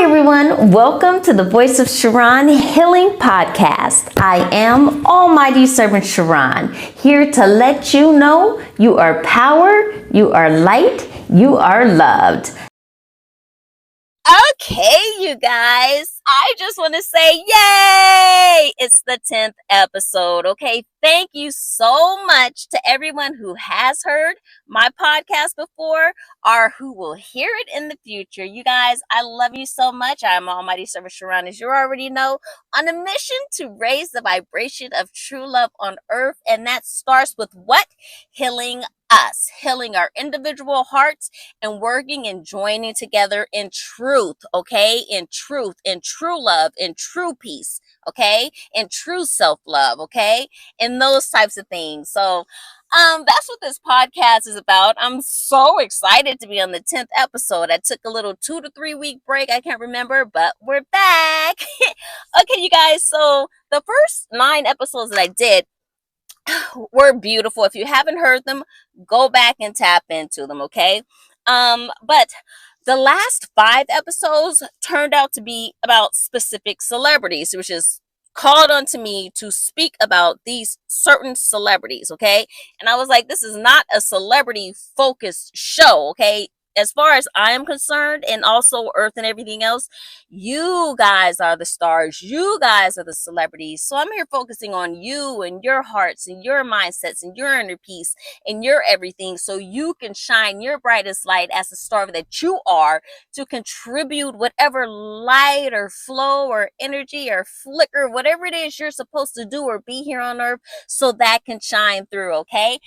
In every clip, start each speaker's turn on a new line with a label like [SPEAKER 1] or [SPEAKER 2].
[SPEAKER 1] everyone, welcome to the Voice of Charon Healing Podcast. I am Almighty Servant Charon, here to let you know you are power, you are light, you are loved.
[SPEAKER 2] Okay, you guys, I just want to say yay! It's the 10th episode, okay? Thank you so much to everyone who has heard my podcast before or who will hear it in the future. You guys, I love you so much. I'm Almighty Servant Charon, as you already know, on a mission to raise the vibration of true love on earth, and that starts with what? Healing us, healing our individual hearts, and working and joining together in truth, okay? In truth, in true love, in true peace, okay? In true self-love, okay? And those types of things. So that's what this podcast is about. I'm so excited to be on the 10th episode. I took a little 2 to 3 week break. I can't remember, but we're back. Okay, you guys. So the first 9 episodes that I did were beautiful. If you haven't heard them, go back and tap into them, okay? But the last 5 episodes turned out to be about specific celebrities, which is called on to me to speak about these certain celebrities, okay? And I was like, this is not a celebrity focused show, okay? As far as I am concerned, and also Earth and everything else, you guys are the stars. You guys are the celebrities. So I'm here focusing on you and your hearts and your mindsets and your inner peace and your everything, so you can shine your brightest light as the star that you are to contribute whatever light or flow or energy or flicker, whatever it is you're supposed to do or be here on earth, so that can shine through, okay?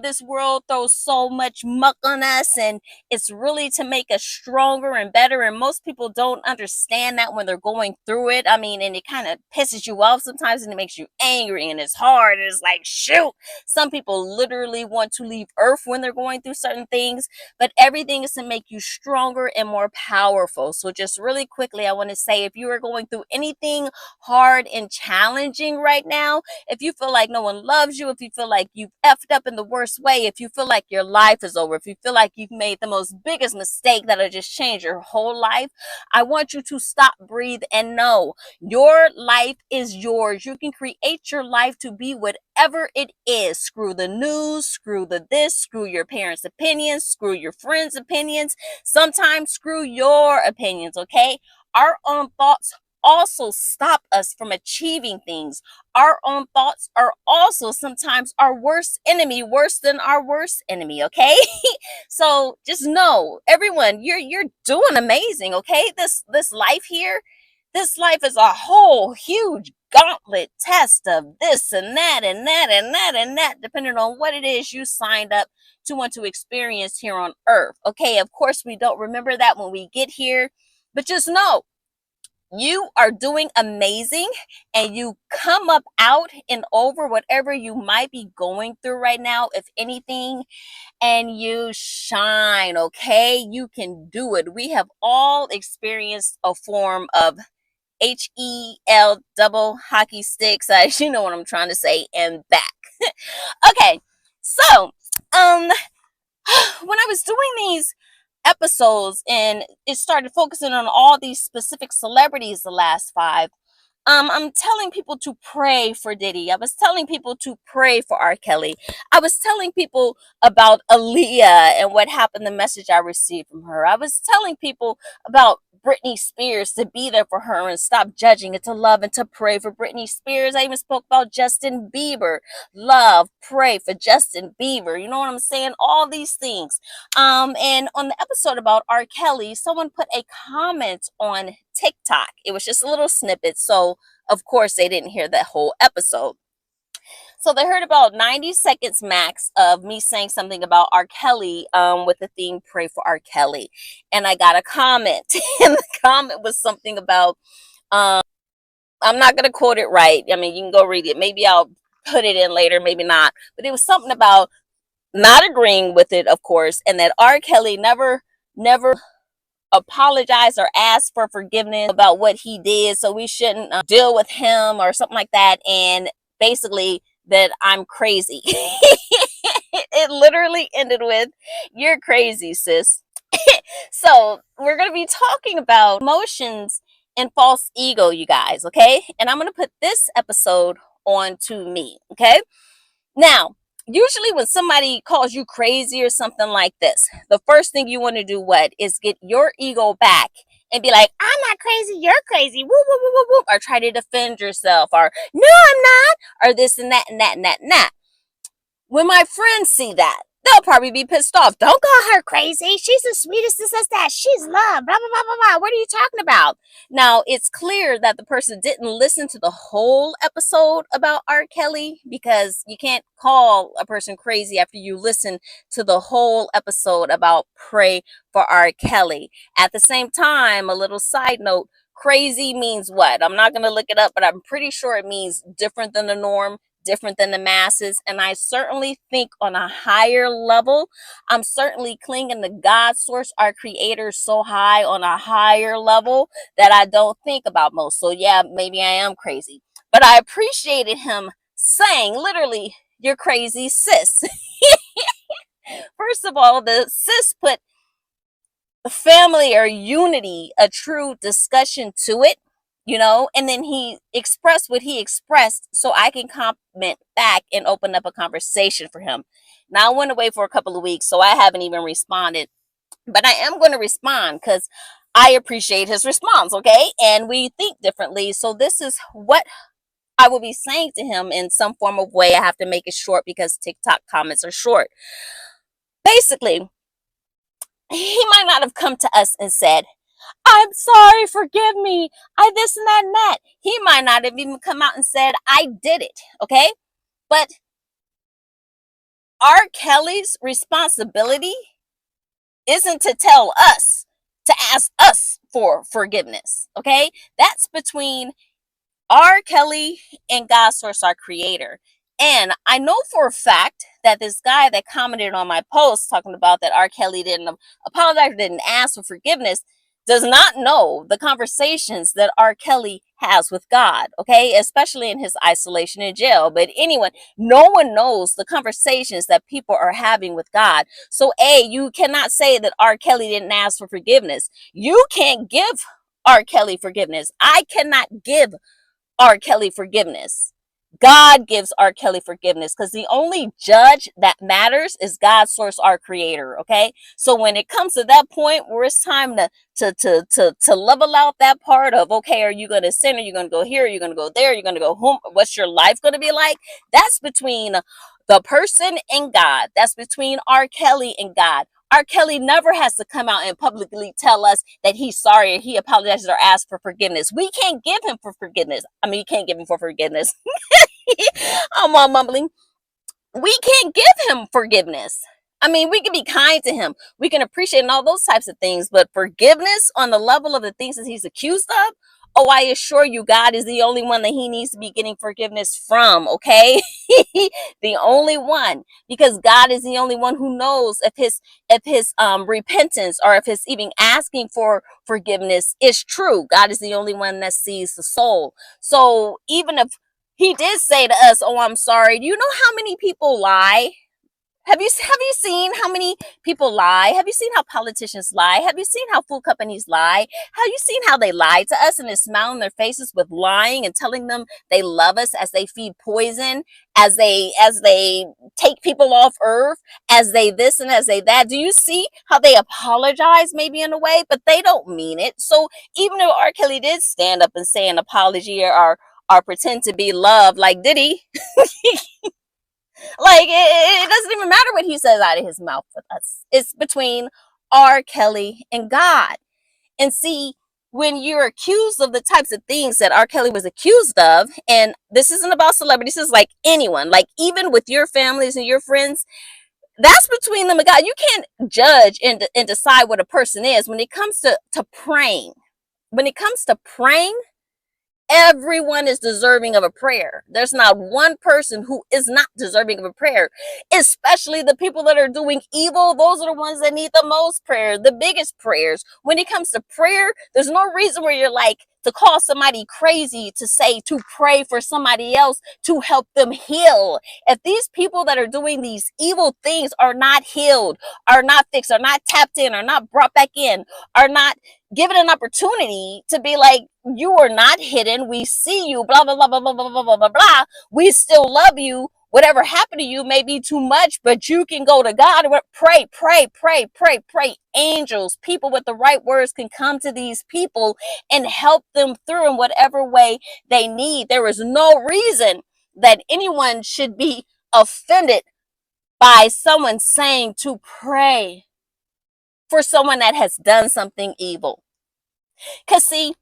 [SPEAKER 2] This world throws so much muck on us, and it's really to make us stronger and better, and most people don't understand that when they're going through it. I mean, and it kind of pisses you off sometimes, and it makes you angry, and it's hard, and it's like, shoot. Some people literally want to leave earth when they're going through certain things, but everything is to make you stronger and more powerful. So just really quickly, I want to say, if you are going through anything hard and challenging right now, if you feel like no one loves you, if you feel like you've effed up in the worst way, if you feel like your life is over, if you feel like you've made the most biggest mistake that'll just change your whole life, I want you to stop, breathe, and know your life is yours. You can create your life to be whatever it is. Screw the news, screw the this, screw your parents' opinions, screw your friends' opinions, sometimes screw your opinions, okay? Our own thoughts also stop us from achieving things. Our own thoughts are also sometimes our worst enemy, worse than our worst enemy, okay? So just know, everyone, you're doing amazing, okay? This life here, this life is a whole huge gauntlet test of this and that and that and that and that, depending on what it is you signed up to want to experience here on earth, okay? Of course, we don't remember that when we get here, but just know you are doing amazing, and you come up out and over whatever you might be going through right now, if anything, and you shine, okay? You can do it. We have all experienced a form of HEL double hockey sticks. You know what I'm trying to say, and back. Okay, so when I was doing these episodes and it started focusing on all these specific celebrities, the last 5, I'm telling people to pray for Diddy. I was telling people to pray for R. Kelly. I was telling people about Aaliyah and what happened, the message I received from her. I was telling people about Britney Spears, to be there for her and stop judging, and to love and to pray for Britney Spears. I even spoke about Justin Bieber. Love, pray for Justin Bieber. You know what I'm saying? All these things. And on the episode about R. Kelly, someone put a comment on TikTok. It was just a little snippet, so of course they didn't hear that whole episode. So they heard about 90 seconds max of me saying something about R. Kelly with the theme Pray for R. Kelly. And I got a comment. And the comment was something about, I'm not going to quote it right. I mean, you can go read it. Maybe I'll put it in later, maybe not. But it was something about not agreeing with it, of course, and that R. Kelly never apologized or asked for forgiveness about what he did, so we shouldn't deal with him or something like that. And basically that I'm crazy. It literally ended with, "You're crazy, sis." So we're going to be talking about emotions and false ego, you guys, okay? And I'm going to put this episode on to me, okay? Now, usually when somebody calls you crazy or something like this, the first thing you want to do what is get your ego back and be like, I'm not crazy, you're crazy, woo, woo, woo, woo, woo, or try to defend yourself, or no, I'm not, or this and that and that and that and that. When my friends see that, they'll probably be pissed off. Don't call her crazy. She's the sweetest, this, that. She's love, blah, blah, blah, blah, blah. What are you talking about? Now, it's clear that the person didn't listen to the whole episode about R. Kelly, because you can't call a person crazy after you listen to the whole episode about Pray for R. Kelly. At the same time, a little side note, crazy means what? I'm not going to look it up, but I'm pretty sure it means different than the norm, different than the masses. And I certainly think on a higher level, I'm certainly clinging to God's source, our creator, so high on a higher level that I don't think about most. So yeah, maybe I am crazy, but I appreciated him saying literally, you're crazy, sis. First of all, the sis put family or unity, a true discussion to it, and then he expressed what he expressed so I can comment back and open up a conversation for him. Now, I went away for a couple of weeks, so I haven't even responded, but I am going to respond because I appreciate his response, okay? And we think differently, so this is what I will be saying to him in some form of way. I have to make it short because TikTok comments are short. Basically, he might not have come to us and said, I'm sorry, forgive me, I this and that and that. He might not have even come out and said, I did it, okay? But R. Kelly's responsibility isn't to tell us, to ask us for forgiveness, okay? That's between R. Kelly and God source, our creator. And I know for a fact that this guy that commented on my post talking about that R. Kelly didn't apologize, didn't ask for forgiveness, does not know the conversations that R. Kelly has with God, okay? Especially in his isolation in jail. But anyone, no one knows the conversations that people are having with God. So you cannot say that R. Kelly didn't ask for forgiveness. You can't give R. Kelly forgiveness. I cannot give R. Kelly forgiveness. God gives R. Kelly forgiveness, because the only judge that matters is God source, our creator, okay? So when it comes to that point where it's time to level out that part of, okay, are you going to sin? Are you going to go here? Are you going to go there? Are you going to go home? What's your life going to be like? That's between the person and God. That's between R. Kelly and God. R. Kelly never has to come out and publicly tell us that he's sorry or he apologizes or asks for forgiveness. We can't give him for forgiveness. I mean, you can't give him for forgiveness. I'm all mumbling. We can't give him forgiveness. I mean, we can be kind to him. We can appreciate and all those types of things, but forgiveness on the level of the things that he's accused of, oh, I assure you, God is the only one that he needs to be getting forgiveness from, okay? The only one, because God is the only one who knows if his repentance, or if his even asking for forgiveness is true. God is the only one that sees the soul. So even if he did say to us, oh, I'm sorry, do you know how many people lie? Have you seen how many people lie? Have you seen how politicians lie? Have you seen how food companies lie? Have you seen how they lie to us and they smile on their faces with lying and telling them they love us as they feed poison, as they take people off earth, as they this and as they that? Do you see how they apologize maybe in a way, but they don't mean it? So even if R. Kelly did stand up and say an apology or pretend to be love, like did he? Like, it doesn't even matter what he says out of his mouth with us. It's between R. Kelly and God. And see, when you're accused of the types of things that R. Kelly was accused of, and this isn't about celebrities, this is like anyone, like even with your families and your friends, that's between them and God. You can't judge and decide what a person is when it comes to praying. When it comes to praying, everyone is deserving of a prayer. There's not one person who is not deserving of a prayer, especially the people that are doing evil. Those are the ones that need the most prayer, the biggest prayers. When it comes to prayer, there's no reason where you're like to call somebody crazy, to pray for somebody else to help them heal. If these people that are doing these evil things are not healed, are not fixed, are not tapped in, are not brought back in, are not given an opportunity to be like, you are not hidden, we see you, blah, blah, blah, blah, blah, blah, blah, blah, blah, blah. We still love you. Whatever happened to you may be too much, but you can go to God and pray, pray, pray, pray, pray. Angels, people with the right words can come to these people and help them through in whatever way they need. There is no reason that anyone should be offended by someone saying to pray for someone that has done something evil. Because see,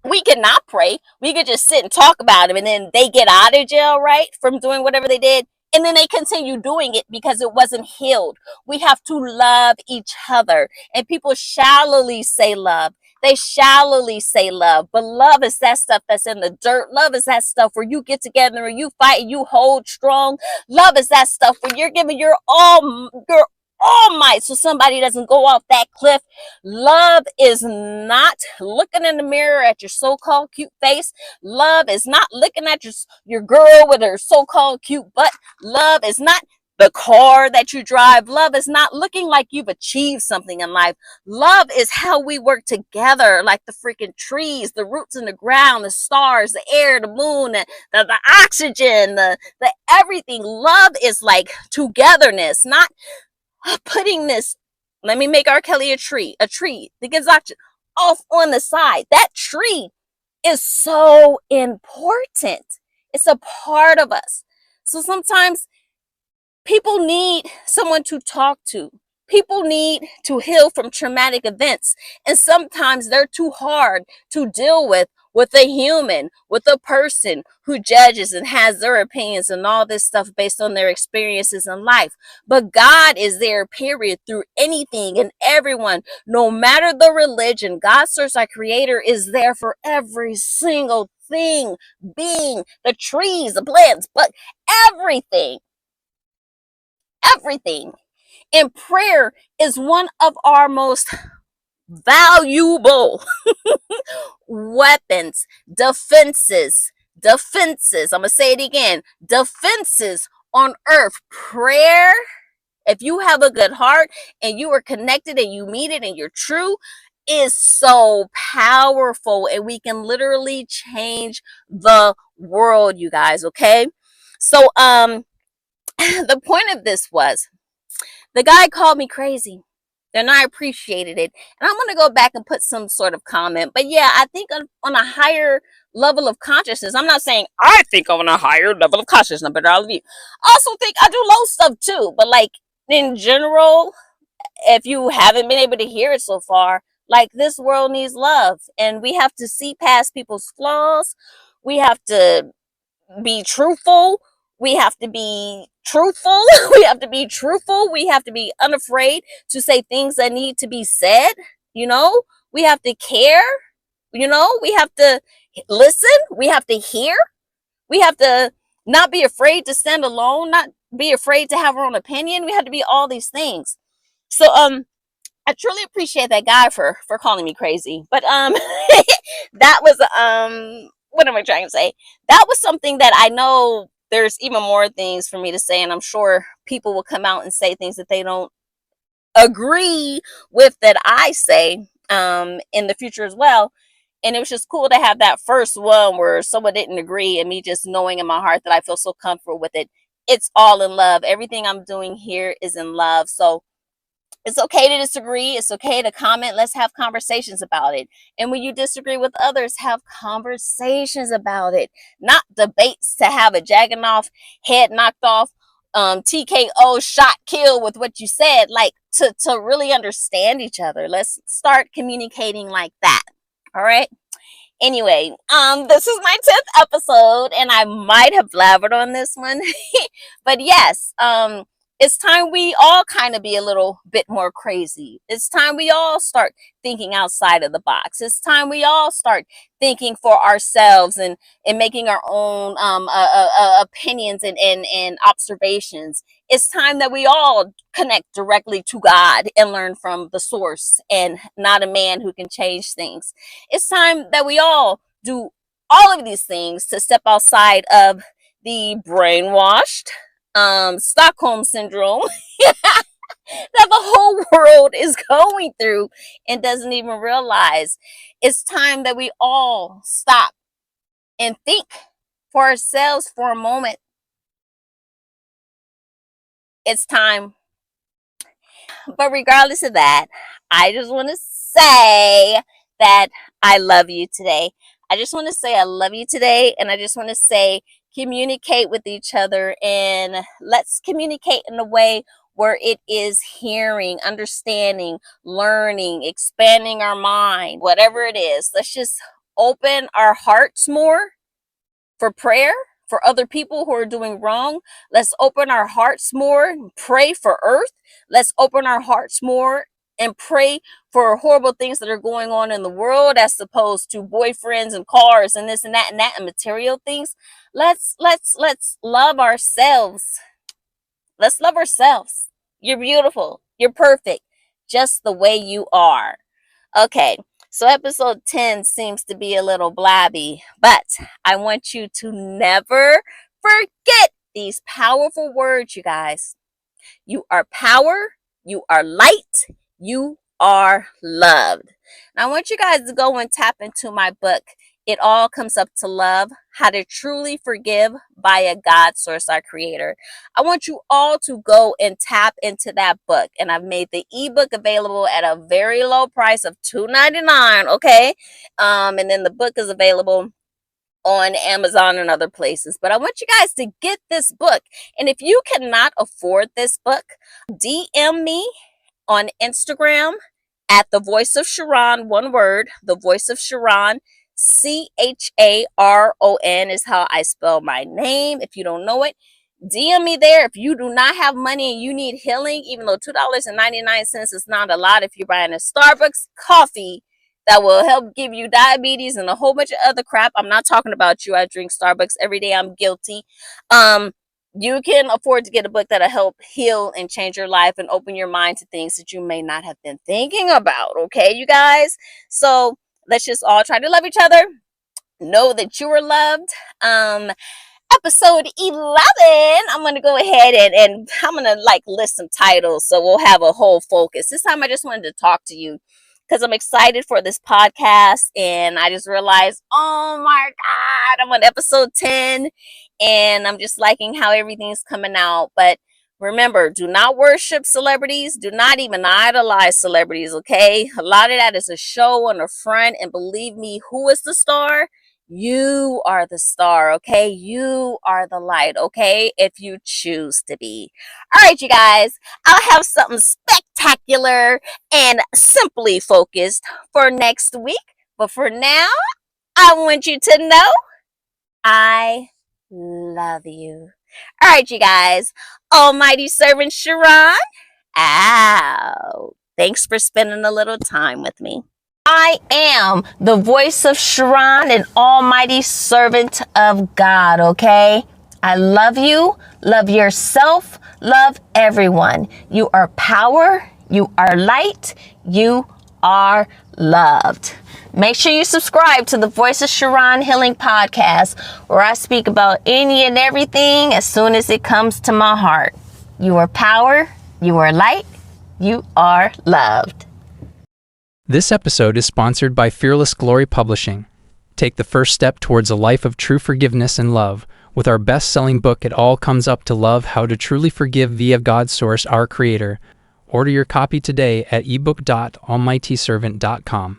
[SPEAKER 2] we could not pray. We could just sit and talk about them, and then they get out of jail, right, from doing whatever they did. And then they continue doing it because it wasn't healed. We have to love each other. And people shallowly say love. They shallowly say love. But love is that stuff that's in the dirt. Love is that stuff where you get together and you fight and you hold strong. Love is that stuff where you're giving your all might so somebody doesn't go off that cliff. Love is not looking in the mirror at your so-called cute face. Love is not looking at your girl with her so-called cute butt. Love is not the car that you drive. Love is not looking like you've achieved something in life. Love is how we work together, like the freaking trees, the roots in the ground, the stars, the air, the moon, the oxygen, the everything. Love is like togetherness, not putting this, let me make R. Kelly a tree that gets off on the side. That tree is so important. It's a part of us. So sometimes people need someone to talk to. People need to heal from traumatic events. And sometimes they're too hard to deal with a human, with a person who judges and has their opinions and all this stuff based on their experiences in life. But God is there, period, through anything and everyone, no matter the religion. God, source, our creator, is there for every single thing, being, the trees, the plants, but everything. Everything. And prayer is one of our most valuable weapons, defenses. I'm gonna say it again, defenses on earth. Prayer, if you have a good heart and you are connected and you mean it and you're true, is so powerful, and we can literally change the world, you guys. Okay, so the point of this was, the guy called me crazy, and I appreciated it. And I'm going to go back and put some sort of comment. But yeah, I think on a higher level of consciousness, I'm not saying I think I'm on a higher level of consciousness, but all of you. I also think I do low stuff too. But like in general, if you haven't been able to hear it so far, like this world needs love. And we have to see past people's flaws. We have to be truthful. We have to be truthful. We have to be truthful. We have to be unafraid to say things that need to be said. You know, we have to care. You know, we have to listen. We have to hear. We have to not be afraid to stand alone, not be afraid to have our own opinion. We have to be all these things. So, I truly appreciate that guy for calling me crazy. But, that was, what am I trying to say? That was something that I know there's even more things for me to say, and I'm sure people will come out and say things that they don't agree with that I say in the future as well. And it was just cool to have that first one where someone didn't agree, and me just knowing in my heart that I feel so comfortable with it. It's all in love. Everything I'm doing here is in love. So it's okay to disagree. It's okay to comment. Let's have conversations about it. And when you disagree with others, have conversations about it. Not debates to have a jagging off, head knocked off, TKO, shot, kill with what you said. Like to really understand each other. Let's start communicating like that. All right. Anyway, this is my 10th episode, and I might have blabbered on this one. But yes, It's time we all kind of be a little bit more crazy. It's time we all start thinking outside of the box. It's time we all start thinking for ourselves and making our own opinions and observations. It's time that we all connect directly to God and learn from the source and not a man who can change things. It's time that we all do all of these things to step outside of the brainwashed, Stockholm syndrome that the whole world is going through and doesn't even realize. It's time that we all stop and think for ourselves for a moment. It's time. But regardless of that, I just want to say that I love you today. I just want to say I love you today, and I just want to say communicate with each other, and let's communicate in a way where it is hearing, understanding, learning, expanding our mind, whatever it is. Let's just open our hearts more for prayer for other people who are doing wrong. Let's open our hearts more and pray for earth. Let's open our hearts more and pray for horrible things that are going on in the world, as opposed to boyfriends and cars and this and that and material things. Let's love ourselves. Let's love ourselves. You're beautiful. You're perfect, just the way you are. Okay, so episode 10 seems to be a little blabby, but I want you to never forget these powerful words, you guys. You are power. You are light. You are loved. Now, I want you guys to go and tap into my book. It all comes up to love, how to truly forgive by a God source, our creator. I want you all to go and tap into that book. And I've made the ebook available at a very low price of $2.99. Okay. And then the book is available on Amazon and other places. But I want you guys to get this book. And if you cannot afford this book, DM me on Instagram at The Voice of Charon, one word, The Voice of Charon. Charon is how I spell my name. If you don't know it, DM me there. If you do not have money and you need healing, even though $2.99 is not a lot, if you're buying a Starbucks coffee that will help give you diabetes and a whole bunch of other crap. I'm not talking about you. I drink Starbucks every day. I'm guilty. You can afford to get a book that'll help heal and change your life and open your mind to things that you may not have been thinking about. Okay, you guys? So let's just all try to love each other. Know that you are loved. Episode 11, I'm going to go ahead and I'm going to list some titles so we'll have a whole focus. This time I just wanted to talk to you because I'm excited for this podcast, and I just realized, oh my God, I'm on episode 10 and I'm just liking how everything's coming out. But remember, do not worship celebrities. Do not even idolize celebrities, okay? A lot of that is a show on the front, and believe me, who is the star? You are the star, okay? You are the light, okay? If you choose to be. All right, you guys, I'll have something spectacular and simply focused for next week. But for now, I want you to know I love you. All right, you guys, Almighty Servant Charon out. Thanks for spending a little time with me. I am the voice of Charon, an almighty servant of God, okay? I love you, love yourself, love everyone. You are power, you are light, you are loved. Make sure you subscribe to the Voice of Charon Healing Podcast, where I speak about any and everything as soon as it comes to my heart. You are power, you are light, you are loved.
[SPEAKER 3] This episode is sponsored by Fearless Glory Publishing. Take the first step towards a life of true forgiveness and love with our best-selling book, It All Comes Up to Love, How to Truly Forgive via God's Source, our Creator. Order your copy today at ebook.almightyservant.com.